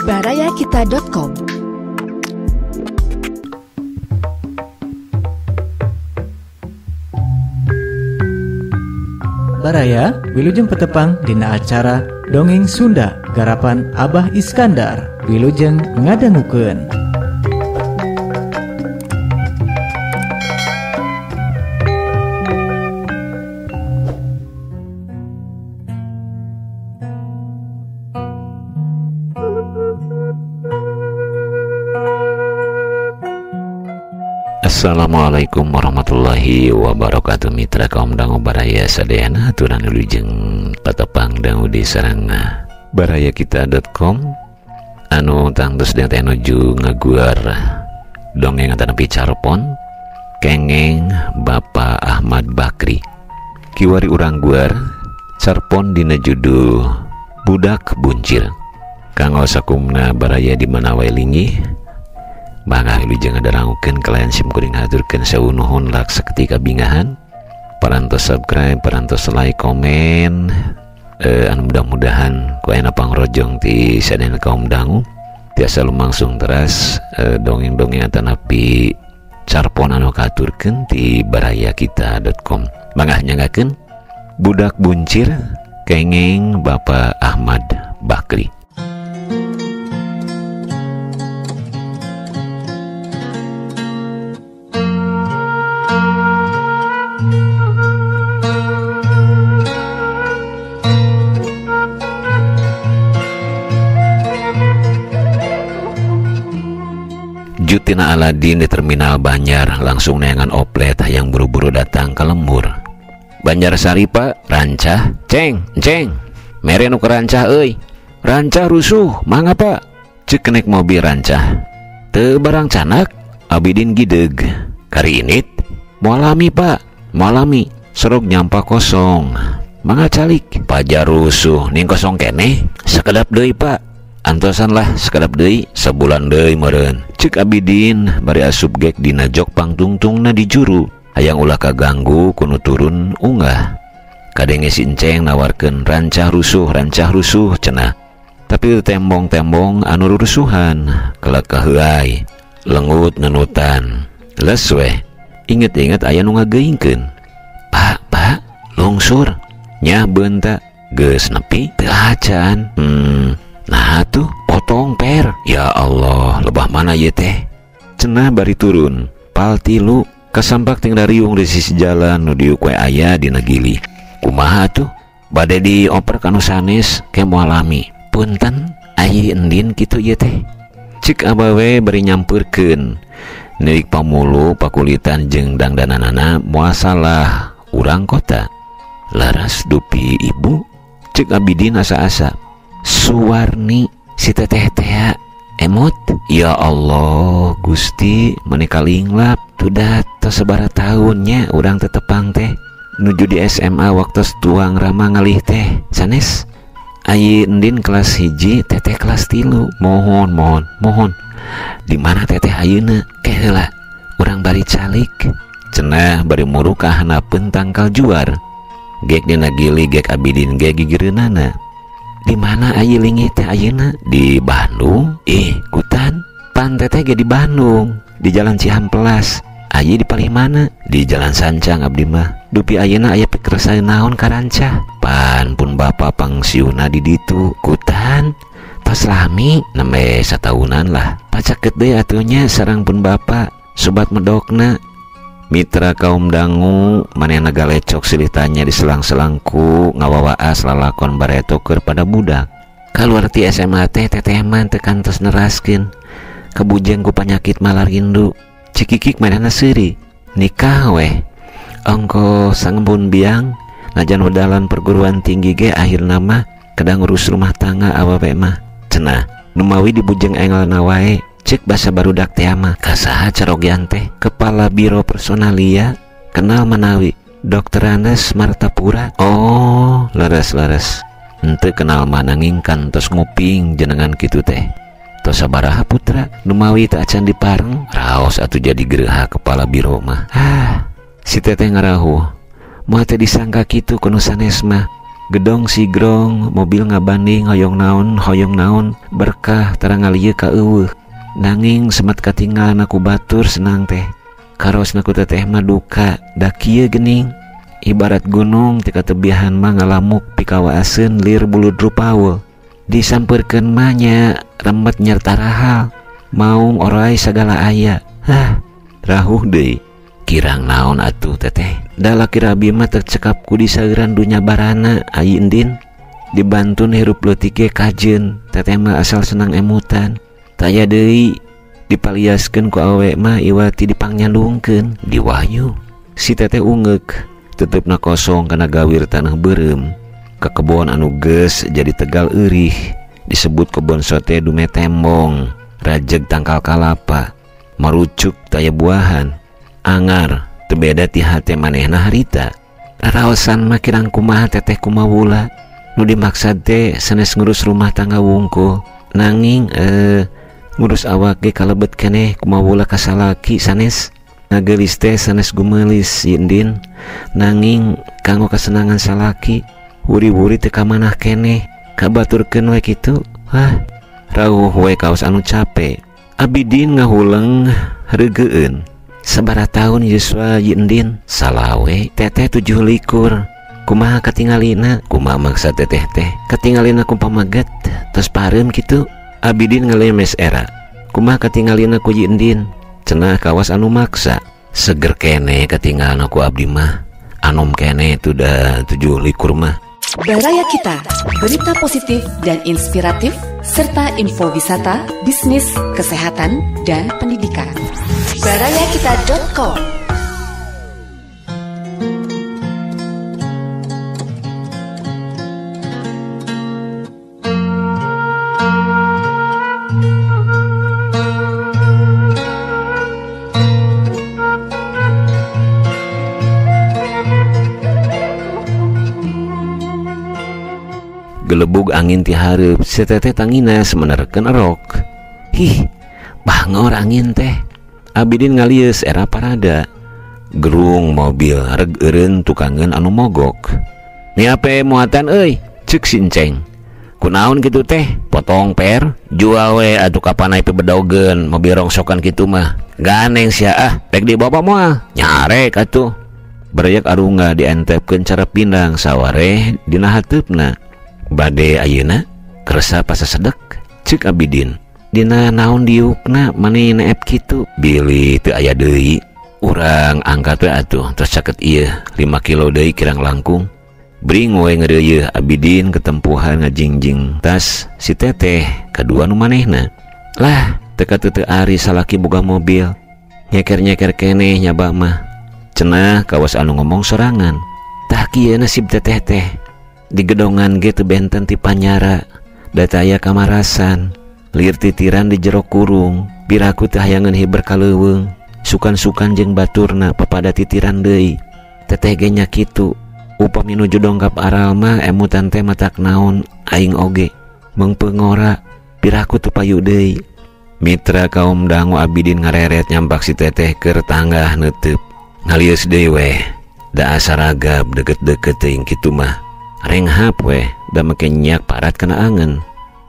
barayakita.com. Baraya wilujeng petepang dina acara Dongeng Sunda garapan Abah Iskandar. Wilujeng ngadangukeun. Assalamualaikum warahmatullahi wabarakatuh. Mitra kaum dangu baraya sadayana aturan wilujeng patepang dangu di sareng barayakita.com anu tangtus dengan tenuju ngaguar dongeng atanapi carpon kengeng Bapak Ahmad Bakri kiwari urang guar carpon dina judul Budak Buncir. Kanggo sakumna baraya di mana wae linggih bangga wilujeng ngadangukeun kalayan sim kuring haturkeun sewu nuhun lak saketika bingahan parantos subscribe parantos like komen anu mudah-mudahan ku aya pangrojong ti sadayana kaum dangu tiasa lumangsung teras dongeng-dongeng atanapi carpon anu katurkeun ti barayakita.com. Bangga nyangakeun Budak Buncir kengeng Bapak Ahmad Bakri. Jutina Aladin di terminal Banjar langsung neangan oplet yang buru-buru datang ke lembur. Banjar Sari pak, rancah, ceng, mere nu ke rancah euy. Rancah rusuh, mangga pak. Ceuk kenek mobil rancah. Teu barang canak, abidin gideg. Kari init, moalami pak, moalami. Serog nyampah kosong. Mangga calik, pajar rusuh, ning kosong keneh. Sekedap deui pak. Antosan lah sekedap deui sebulan deui meureun. Ceuk abidin bari asup gek dina jok pangtungtungna di juru hayang ulah kaganggu kunu turun unggah. Kadenge si enceng nawarkeun rancah rusuh cenah. Tapi tembong-tembong anu rusuhan kelak kaheuai lengut nenutan les we inget-inget aya nu ngageuingkeun. Pak lungsur nya beunta geus nepi teu acan. Nah tuh potong per. Ya Allah, lebah mana ye teh? Cenah bari turun pal tilu kasampak ting dariung di sisi jalan nu diuk we aya dina gili. Kumaha tuh? Bade dioper kanu sanes ke moalami. Punten, ayi endin kitu ye teh. Cik abawe bari nyampeurkeun. Neuik pamulu pakulitan jeung dangdananana moal salah urang kota. Laras dupi ibu. Cik abidin asa-asa. Suwarni si teteh emot. Ya Allah Gusti menika linglap tudat tos sabaraha tahunnya urang tetepang teh nuju di SMA waktu tuang rama ngalih teh sanes ayi endin kelas 1 teteh kelas 3. mohon di mana teteh ayeuna ke heula urang bari calik cenah bari muru ka hanapeun tangkal juar gek dina gili gek abidin gek gigireunana. Di mana ayi linggih teh ayeuna? Di Bandung. Kutan pan teteh ge di Bandung di Jalan Cihampelas. Ayi di palih mana? Di Jalan Sancang abdi mah. Dupi ayeuna aya pikeresaeun naon ka rancah. Pan pun bapak pangsiuna di ditu. Kutan tos lami nembe satahunan lah. Pacakeut deui atunya sareng pun bapak sobat medokna. Mitra kaum dangu manehna galecok silih tanya diselang-selangku ngawawaas lalakon bareto keur pada budak. Kaluar ti SMA teh teteh mah teu kantos neraskeun. Kabujeng ku panyakit malarindu. Cikikik manehna seuri. Nikah weh. Ongko sangembun biang najan wedalan perguruan tinggi ge akhirna mah kedang ngurus rumah tangga awewe mah. Cenah nu mawi dibujeng engelna wae. Cek basa barudak teh mah kasaha carogian teh kepala biro personalia kenal manawi Dr. Anes Martapura. Oh laras ente kenal mananging kantos nguping jenengan kitu teh tos sabaraha putra nu mawi teu acan dipareng raos atuh jadi geureha kepala biro mah. Si teteh ngarahuh moal teu disangka kitu ku nu sanes mah gedong sigrong mobil ngabanding hoyong naon berkah tarang ngalieu ka eueuh nanging semet katinggalan aku batur senang teh karosna ku teteh mah duka da kieu geuning ibarat gunung tika tebihan mah ngalamuk pikawaaseun lir bulud rupaul disampeurkeun mah nya remet nyerta rahal maung orai sagala aya rahuh deui kirang naon atuh teteh da laki rabi mah tercekap ku di saeuran dunya barana ai endin dibantun hirup leutik ge kajeun teteh mah asal senang emutan taya deui dipaliaskeun ku awewe mah iwati dipangnyanlungkeun di wahyu si teteh ungeuk tetepna kosong kana gawir tanah beureum ka kebon anu geus jadi tegal eurih disebut kebon sote dume tembong rajeg tangkal kalapa marucuk taya buahan angar teu beda ti hate manehna harita raosan mah kirang kumaha teteh kumawula nu dimaksad teh sanes ngurus rumah tangga wungkul nanging ngurus awak ge kalebet keneh kumawula ka salaki sanes ngageulis teh sanes gumelis yindin nanging kanggo kasenangan salaki wuri-wuri teu kamanah keneh kabaturkeun we kitu rawuh we kaos anu capek abidin ngahuleng hareugeun sabaraha taun Yuswa Yindin salawe teteh 17 kumaha katingalina kumaha maksud teteh teh katingalina ku pamaget tos pareum kitu abidin ngalemes era kumaha katingalina ku Yindin cenah kawas anu maksa seger kene katinggalan aku abdi mah anom kene itu dah 17 mah Baraya Kita, berita positif dan inspiratif serta info wisata, bisnis, kesehatan, dan pendidikan. barayakita.com. Gelebug angin ti hareup si teteh tangina semenerkeun erok bangor angin teh abidin ngalius era parada gerung mobil reg eureun tukangeun anu mogok niape muatan euy ceuk sinceng kunaon kitu teh potong per jual we atuh kapanai pe bedogeun mobil rongsokan kitu mah ganeng sia rek dibawa moal nyarek atuh bereyak arunga dientepkeun cara pindang saware dina hateupna bade ayeuna kerasa pasasedek ceuk abidin dina naon diukna mani neep kitu bili teu aya deui urang angkat we atuh tos caket ieu 5 kilo deui kirang langkung bring we ngeureuyeuh abidin ketempuhan ngajingjing tas si teteh kadua nu manehna lah teka teu ari salaki boga mobil nyeker-nyeker keneh nyaba mah cenah kawas anu ngomong sorangan tah kieu nasib teteh teh di gedongan ge teu benten ti panyara dataya kamarasan lir titiran di jero kurung piraku teh hayangeun hiber kaleuweung sukan-sukan jeung baturna papada titiran deui teteh ge nya kitu upami nuju dongkap aral mah emutan teh matak naon aing oge meungpeung piraku teu payu deui mitra kaum dangu abidin ngareret nyampak si teteh keur tanggah neuteub ngalius deui weh da asaragab deket-deket teuing kitu mah renghap weh da make nyak parat kana angen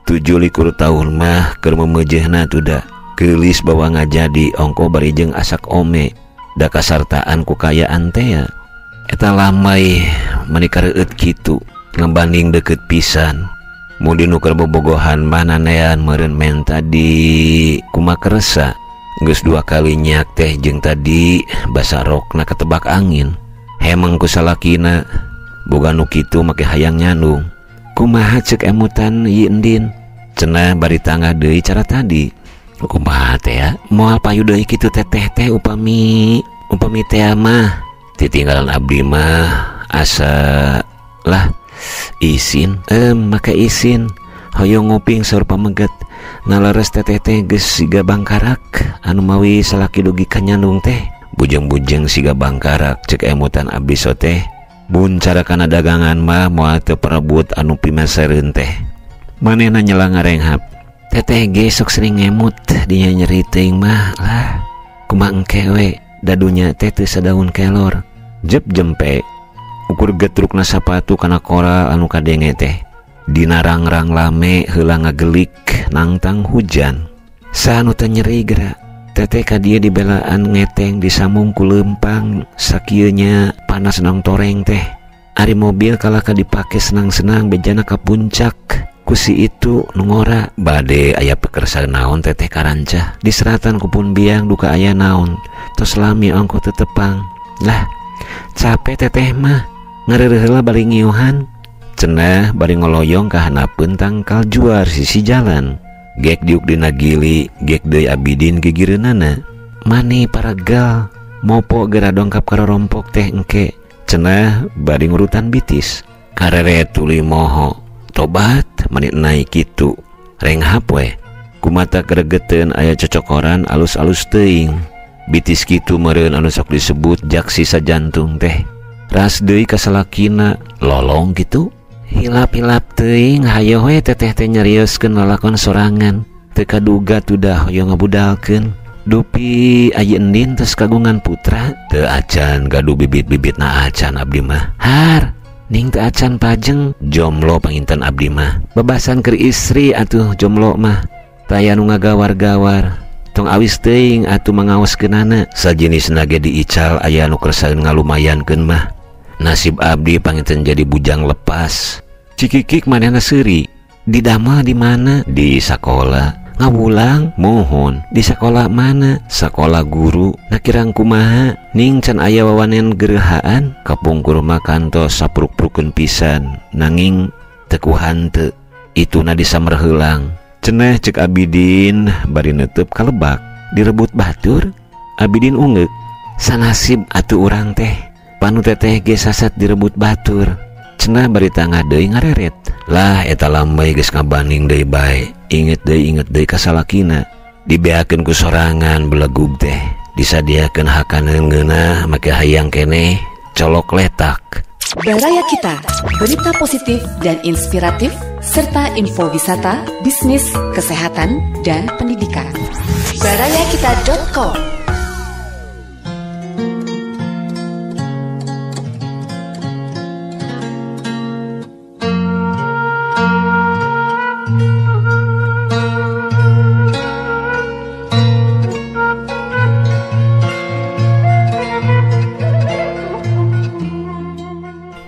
17 tahun mah keur memejehna tuh da geulis bawa ngajadi ongko bari jeung asak ome da kasartaan ku kayaan teh ya eta lamai menikareut kitu ngabanding deket pisan mudi nu keur bobogohan mah nanean meureun men tadi kumakeresa geus 2 kali nyak teh jeung tadi basa rokna ketebak angin hemeng ku salakina boga nu kitu make hayang nyandung kumaha ceuk emutan Yindin cenah bari tangga deui cara tadi kumaha teh ya moal payu deui kitu teteh teh upami teh mah titinggalan abdi mah asa lah isin make isin hoyong nguping saur pameget naleres teteh teh geus siga bangkarak anu mawi salaki dugi ka nyandung teh bujeng-bujeng siga bangkarak ceuk emutan abdi soteh bun cara kana dagangan mah moal teu perebut anu pimasereun teh manehna nyela ngarenghap teteh ge sok sering ngemut dinya nyeri teuing mah lah kumaha engke we dadunya teh teu sadaun kelor jep jempe sangkur getrukna sapatu kana koral anu kadenge teh. Dina rangrang lame heula ngagelik nangtang hujan. Sanu teu nyeri geura. Teteh ka dieu dibelaan ngeteng disambung ku leumpang sakieu nya panas nang toreng teh. Ari mobil kalaka dipake senang-senang bejana ka puncak. Kusi itu nungora bade aya pekersa naon teteh karanca di seratan kupun biang duka aya naon tos lami ongko tetepang lah capek teteh mah ngareureuheula bari ngiuhan cenah bari ngoloyong ka hanapeun tangkal juar sisi jalan gek diuk dina gili gek deui Abidin gigireunana mani paragal mopo geura dongkap ka rompok teh engke cenah bari ngurutan bitis karere tuluy moho tobat menit naik kitu renghap we kumata gregeteun aya cocokoran alus-alus teuing bitis kitu meureun anu sok disebut jak sisa jantung teh ras deui ka salakina lolong kitu hilap-hilap teuing hayo we teteh teh nyarioskeun lalakon sorangan teu kaduga tudah hoyong ngabudalkeun dupi aya endin tos kagungan putra teu acan gaduh bibit-bibitna acan abdi mah har ning teu acan pajeng jomlo panginten abdi mah bebasan keur istri atuh jomlo mah taya nu ngagawar-gawar tong awis teuing atuh mangaoskeunana sajenisna ge diical aya nu kersaeun ngalumayankeun mah nasib abdi panginten jadi bujang lepas cikikik manehna seuri didamel di mana di sakola ngawulang mohon di sekolah mana sekolah guru nakirang kumaha ning can aya wawanen gerahaan kapungkur makantos sapruk-prukeun pisan nanging teu hanteu ituna disamar heulang cenah ceuk Abidin bari neuteup ka lebak direbut batur Abidin ungeuk sanasib atuh urang teh panu teteh ge sasat direbut batur cenah bari tangah deui ngareret lah eta lambai geus ngabanding deui bae inget deui ka salakina dibeakeun ku sorangan belegug teh disadiakeun hakaneun ngeunah make hayang keneh colok letak Baraya Kita, berita positif dan inspiratif serta info wisata, bisnis, kesehatan dan pendidikan. barayakita.com.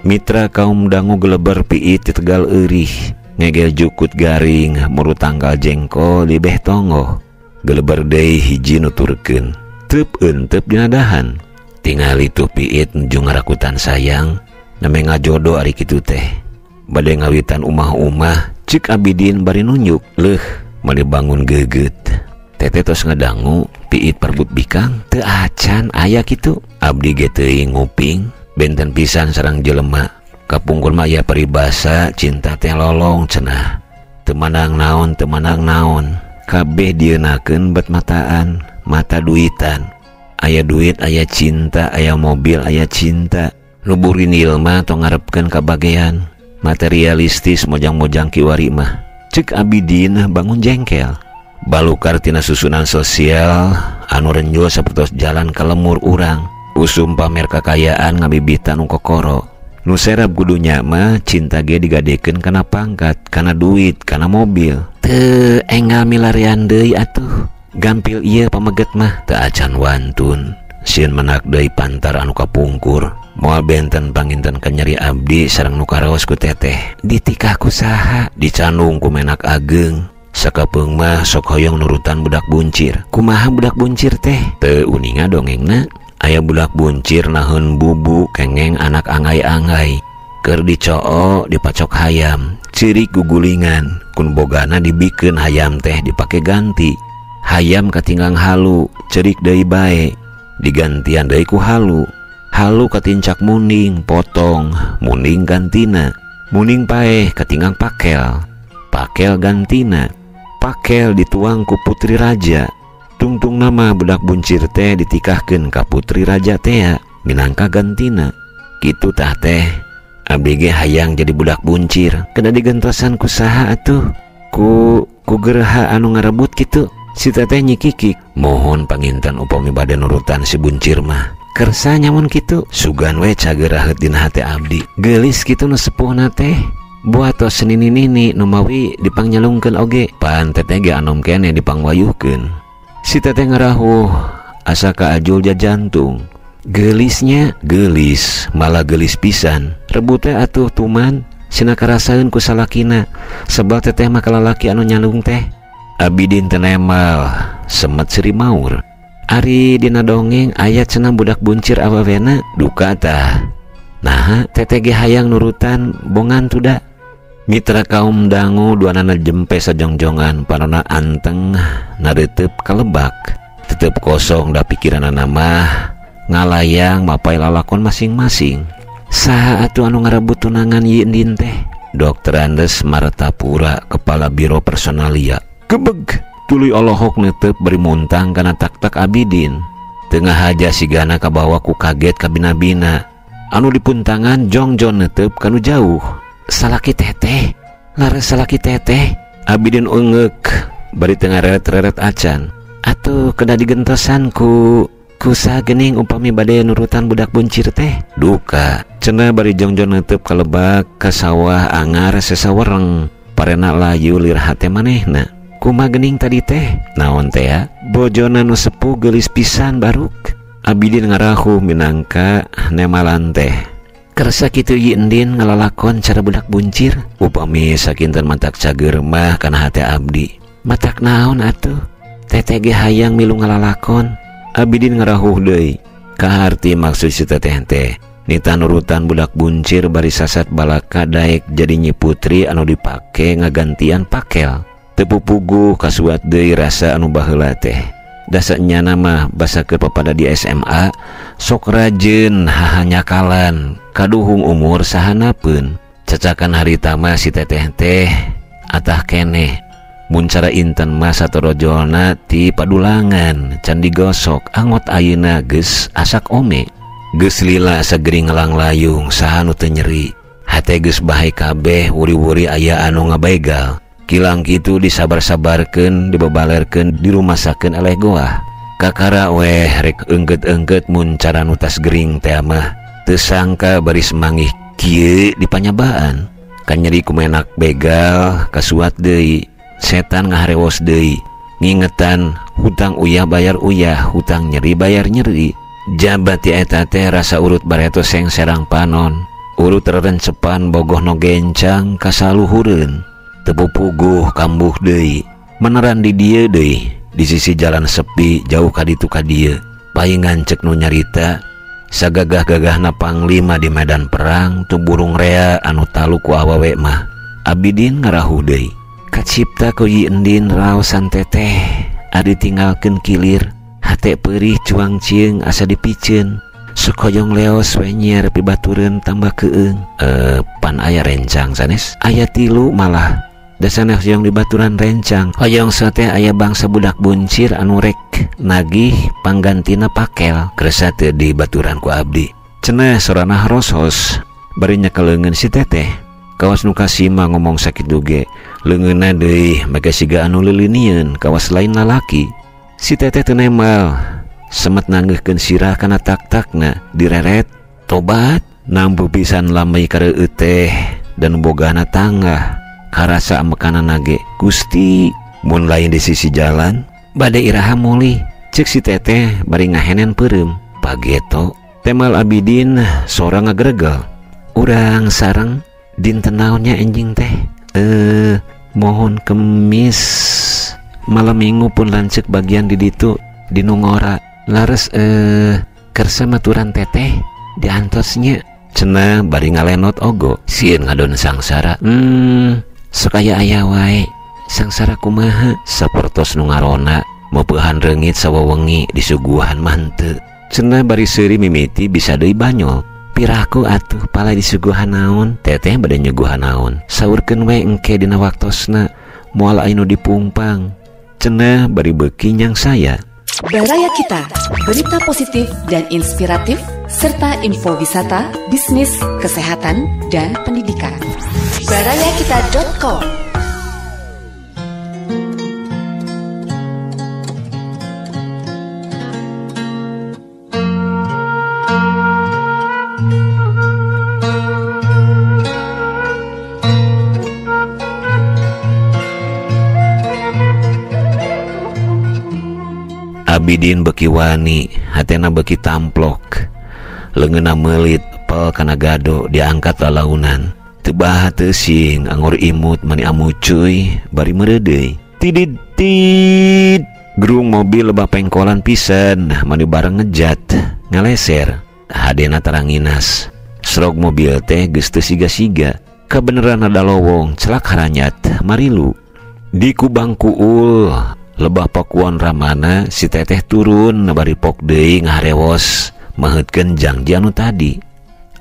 Mitra kaum dangu geleber piit di Tegal Eurih ngegel jukut garing muru tanggal jengkol di beh tongo geleber deui hiji nuturkeun teup euteup dina dahan tingal itu piit nuju ngarakutan sayang name ngajodo ari kitu teh bade ngawitan umah-umah ceuk Abidin bari nunjuk leuh mani bangun geugeut teteh tos ngadangu piit perbut bikang teu acan aya kitu abdi ge teuing nguping benten pisan sareng jelema kapungkur mah aya peribasa cinta teh lolong cenah teu manang naon kabeh dieunakeun bet mataan mata duitan aya duit aya cinta aya mobil aya cinta luburin ilma tong ngarepkeun kabagean materialistis mojang-mojang kiwari mah ceuk Abidin bangun jengkel balukar tina susunan sosial anu renjol sapertos jalan ka lemur urang usum pamer kakayaan ngabibitan nu kokoro nu serap kudunya mah cinta ge digadekeun kana pangkat kana duit kana mobil teu enggal milarian deui atuh gampil ieu pameget mah teu acan wantun sieun menak deui pantar anu kapungkur moal benten panginten kanyeri abdi sareng nu karaos ku teteh ditikah ku saha dicandung ku menak ageng sakapeung mah sok hoyong nurutan budak buncir kumaha budak buncir teh teu uninga dongengna aya budak buncir naheun bubu kengeng anak angay-angay keur dicoo dipacok hayam cirik gugulingan kun bogana dibikeun hayam teh dipake ganti hayam katinggang halu cerik deui bae digantian deui ku halu katincak muning potong muning gantina muning paeh katinggang pakel gantina pakel dituang ku putri raja tungtung nama budak buncir teh ditikahkeun ka putri raja teh minangka gantina kitu tah teh abdi ge hayang jadi budak buncir kena digentosan ku saha atuh ku geuraha anu ngarebut kitu si teteh nyikikik mohon panginten upami bade nurutan si buncir mah Kersa nyamun kitu sugan we cager raheut dina hati abdi. Geulis kitu nu sepuhna teh buatos senini-nini nu mawi dipangnyalungkeun oge. Pan teteh ge anom kene dipangwayuhkeun. Si teteh ngarahuh asa kaajul jajantung. Geulisnya geulis, malah geulis pisan. Rebut teh atuh tuman sina karasaeun ku salakina. Sebab teteh mah kalalaki anu nyalung teh. Abidin teu nemal, semet seri maur. Ari dina dongeng aya cenah budak buncir awawena duka tah. Nah, teteh ge hayang nurutan bongan tuda. Mitra kaum dangu duanana jempe sajongjongan panonna anteng nareuteup kalebak. Tetep kosong da pikiranana mah ngalayang mapai lalakon masing-masing. Saha atuh anu ngarebut tunangan ieu endin teh? Dokter Andes Martapura, kepala Biro Personalia. Kebeg tuluy Olohok neuteup beri muntang kana tak-tak Abidin. Tengah haja sigana kabawa ku kaget ka bina-bina. Anu dipuntangan jongjon neuteup kanu jauh. Salaki teteh, laras salaki teteh. Abidin eungeuk bari teu ngareret-reret acan. Atuh kedah digentosan ku saha geuning upami bade nurutan budak buncir teh? Duka cenah bari jongjon neuteup kalebak ka sawah angar sesawereng. Parena layu lir hate manehna. Kumaha geuning tadi teh? Naon teh ya? Bojona nu sepuh geulis pisan baruk. Abidin ngarahuh minangka nemalan teh. Kersa kitu ieu endin ngalalakon cara budak buncir. Upami sakinten matak cager mah kana hate abdi. Matak naon atuh? Teteh ge hayang milu ngalalakon. Abidin ngarahuh deui. Kaharti maksud si teteh teh nita nurutan budak buncir bari sasat balaka daek jadi Nyi Putri anu dipake ngagantian pakel. Tepupuguh kasuat deui rasa anu baheula teh. Dasanya mah basa keur papada di SMA sok rajeun hahanyakalan kaduhung umur sahanapeun. Cacakan harita mah si teteh teh atah keneh mun cara inten mah satorojolna ti padulangan can digosok angot ayeuna geus asak ome. Geus lila asa gering ngelang layung saha nu teu nyeri. Hate geus bae kabeh wuri-wuri aya anu ngabegal. Kilang kitu disabar-sabarkeun, dibabalerkeun, dirumasakeun eleh goah. Kakara weh rek eungkeut-eungkeut mun cara nu tas gering teh mah teu sangka bari semangih kieu dipanyabaan. Kan nyeri kumenak begal kasuat deui. Setan ngaharewos deui. Ngingetan hutang uyah bayar uyah, hutang nyeri bayar nyeri. Jabat ti eta teh rasa urut bareto seng serang panon. Urut rerencepan bogoh no gencang kasaluhureun. Tepupuguh kambuh deui. Meneran di dieu deui, di sisi jalan sepi jauh ka ditu ka dieu. Paingan cek nu nyarita sagagah-gagahna panglima di medan perang tu burung rea anu talu ku awewe mah. Abidin ngarahuh deui. Kacipta ku ieu endin raosan teteh adi tinggalkeun kilir. Hate peurih cuang cieung asa dipiceun. Sukoyong leos we nyiar pibatureun tambah keueung. Pan aya rencang sanes. Aya 3 malah. Dasana hoyong di baturan rencang. Hoyong sateh aya bangsa budak buncir anu rek nagih panggantina pakel. Kersa teu di baturan ku abdi. Cenah soranah rosos bari nyakaleungeun si teteh. Kawas nu kasima ngomong sakit duge. Leungeunna deui make siga anu leulinieun kawas lain lalaki. Si teteh teu nemal. Semet nanggeuhkeun sirah kana tak-takna direret tobat nampu pisan lamai kareueut teh dan bogana tanggah. Karasa amekanana ge Gusti mun lain di sisi jalan bade iraha mulih. Cek si teteh bari ngahenen peureum. Pageto temal Abidin sorang ngagregel. Urang sareng dinten naonnya enjing teh? Mohon kemis malam minggu pun lancek bagian di ditu di Nungora. Lares kersa maturan teteh diantosnya. Cenah bari ngalenot ogo sieun ngadon sangsara. Sakaya aya wae sangsara kumaha sapertos nu ngarona meupehan reungit sawewengi disuguhan manteu. Cenah bari seuri mimiti bisa deui banyol. Piraku atuh pala disuguhan naon? Teteh bade nyuguhan naon? Saurkeun we engke dina waktosna moal anu dipungpang. Cenah bari beuki nyang saya. Baraya Kita, berita positif dan inspiratif serta info wisata, bisnis, kesehatan, dan pendidikan. barayakita.com. Abidin beki wani, hatena beki tamplok, leungeunna meulit pel kana gado diangkat lalaunan. Teu baha teu sing angor imut mani amucuy bari meureudeuy. Tidit gerung mobil lebah pengkolan pisan mani bareng ngejat ngaleser. Hadena taranginas. Srog mobil teh geus teu siga-siga. Kabeneran ada lowong celak haranyat marilu. Di kubang kuul lebah pakuan ramana si teteh turun bari pok deui ngaharewos maheutkeun janji anu tadi.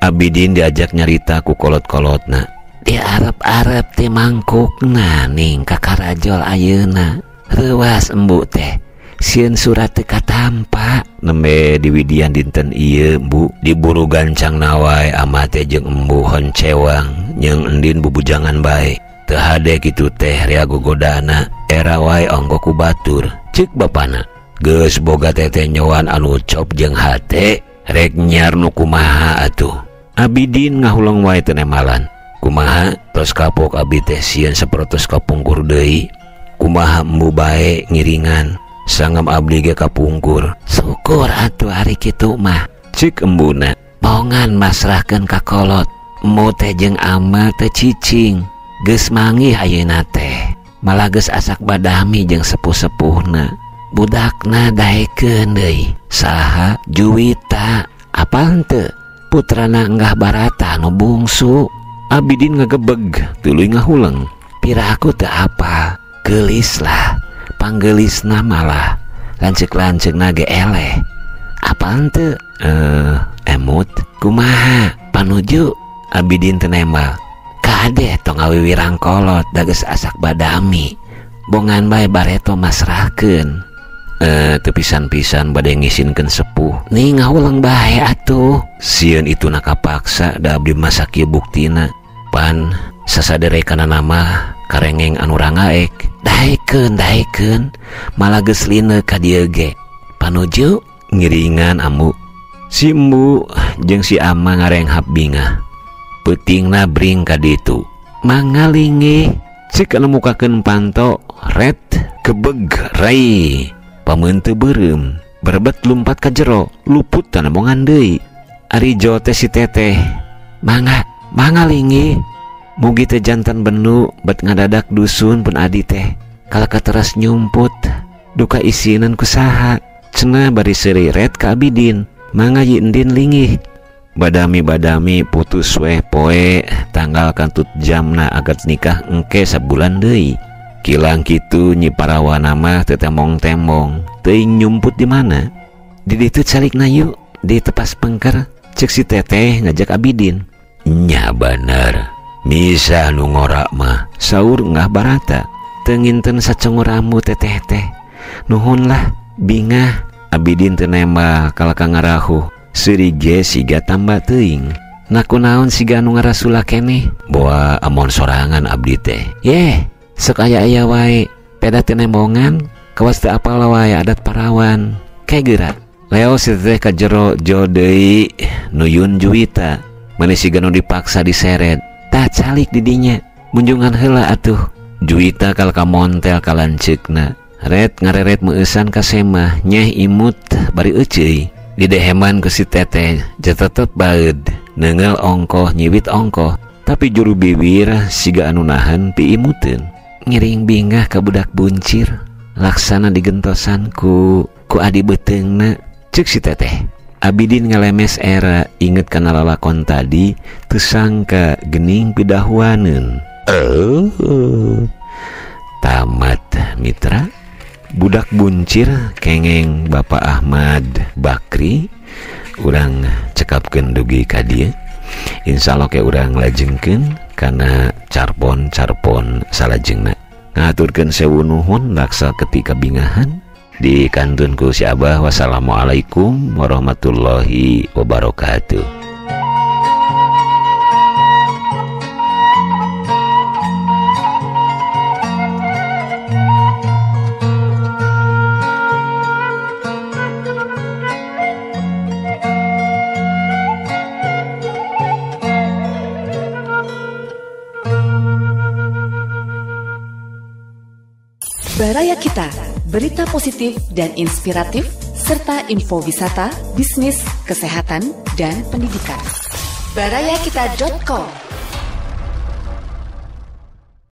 Abidin diajak nyarita ku kolot-kolotna. Di arep-arep teh mangkukna ning kakarajol ayeuna. Reuas embu teh sieun surat teu katampa. Nembe di widian dinten ieu Bu diburu gancang nawai ama teh jeung embu honcewang jeung endin bubujangan bae. Teu hade kitu teh rea gogodana era wae ongko ku batur. Ceuk bapana geus boga teteh nyowan anu cop jeung hate rek nyar nu kumaha atuh. Abidin ngahuleng wae teu nemalan. Kumaha tos kapok abi teh sieun sapertos kapungkur deui. Kumaha embu bae ngiringan sangam abdi ge kapungkur. Syukur atuh ari kitu mah. Ceuk embuna. Bohongan masrahkeun ka kolot. Embu teh jeung ama teu cicing. Geus manggih ayeuna teh. Malah geus asak badami jeung sepuh-sepuhna. Budakna daekeun deui. Saha? Juwita. Apal henteu? Putrana Enggah Barata anu bungsu. Abidin ngagebeg tuluy ngahuleng. Pira aku teu apal. Geulis lah. Panggelisna malah lanceuk-lanceukna ge eleh. Apal henteu? Emut kumaha? Panuju? Abidin teu nembal. Kade tong awiwirang kolot da geus asak badami. Bongan bae bareto masrahkeun. Teu pisan-pisan bade ngisinkeun sepuh. Ning ngahuleng bae atuh. Sieun ituna kapaksa da abdi masak ieu buktina. Pan sasaderekana nama karengeng anu rangaek. Daekeun malah geus lineuk ka dieu ge. Panuju? Ngiringan ambu. Si embu jeung si ama ngarenghap bingah. Peutingna bring ka ditu. Mangalinge ceuk anu mukakeun panto ret kebeg rai. Pameun teu beureum berebet lumpat ka jero luput tana bongan deui. Ari jo teh si teteh. Mangalinge mugi teh jantan benu bet ngadadak dusun pun adi teh. Kalaka teras nyumput duka isinan ku saha. Cenah bari seuri ret ka Abidin. Mangga yi endin linggih. Badami putus weh poe tanggal kantut jamna agat nikah engke sabulan deui. Kilang kitu nyi parawana mah teu temong-temong teuing nyumput di mana. Di ditu calikna yuk di tepas pengker. Ceuk si teteh ngajak Abidin. Nya bener. Misa nu ngora mah saur Enggah Barata. Teu nginten sacengur rambut teteh teh. Nuhun lah bingah. Abidin teu nembal kalaka ngarahuh. Seuri ge siga tambah teuing. Nakunaon siga anu ngarasula keneh. Boa amon sorangan abdi teh. Yeh, sok aya-aya wae. Peda teu nembongan, kawas teu apal wae adat parawan. Kae geura. Leo si teh ka jero jo deui nuyun Juwita. Mane siga nu dipaksa diseret. Tah calik di dinya. Munjungan heula atuh. Juwita kalaka montel ka lanceukna. Ret ngareret meuesan ka semah nyeh imut bari euceuy. Dideheman ku si teteh jatetep baeud neungel ongkoh nyiwit ongkoh. Tapi juru bibir siga anu nahan pi imuteun. Ngiring bingah ka budak buncir laksana digentosan ku adi beuteungna. Ceuk si teteh. Abidin ngalemes era inget kana lalakon tadi teu sangka geuning pidahuaneun. Tamat mitra. Budak buncir kengeng Bapak Ahmad Bakri urang cekapkeun dugi ka dieu. Insyaallah ke urang lajengkeun kana carpon salajengna. Ngaturkeun sewu nuhun laksa ketika bingahan di kantun ku si Abah. Wassalamualaikum warahmatullahi wabarakatuh. Baraya Kita, berita positif dan inspiratif, serta info wisata, bisnis, kesehatan, dan pendidikan. Barayakita.com